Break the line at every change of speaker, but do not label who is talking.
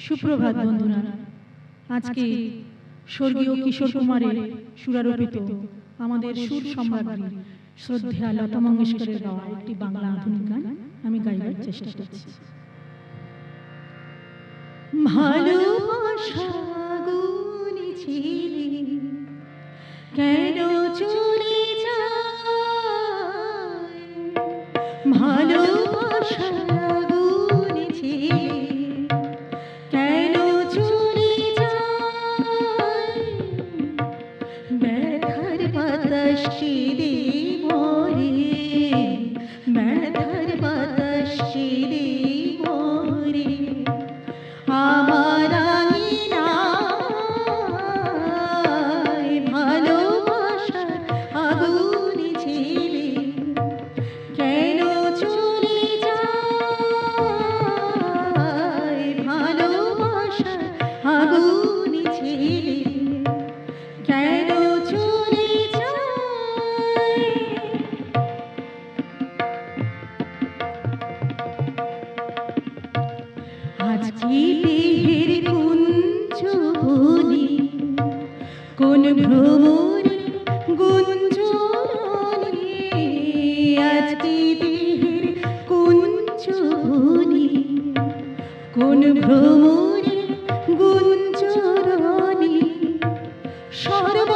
সুপ্রভাত বন্ধুরা। আজকে স্বর্গীয় কিশোর কুমারের সুরারোপিত আমাদের সুর সম্রাজ্ঞী শ্রদ্ধেয়া লতা মঙ্গেশকরের গাওয়া একটি বাংলা আধুনিক গান আমি গাইবার চেষ্টা করছি। ভালোবাসা গুনি ছিলে কেন চলে যায়, ভালোবাসা গুনি ছিলে কেন চলে যায়, ব্যথার বাতাসে দে মরে, ব্যথার বাতাসে দে মরে আমার আঙিনায় ভালোবাসার আগুন ঝেলে কেন চলে যায়, ভালোবাসার আগুন ঝেলে কেন চলে যায়। আজকে দেহের কুঞ্জ বনে কোন ভ্রমরে গুঞ্জরণে, আজকে দেহের কুঞ্জ বনে কোন ভ্রমরে গুঞ্জরণে সর্ব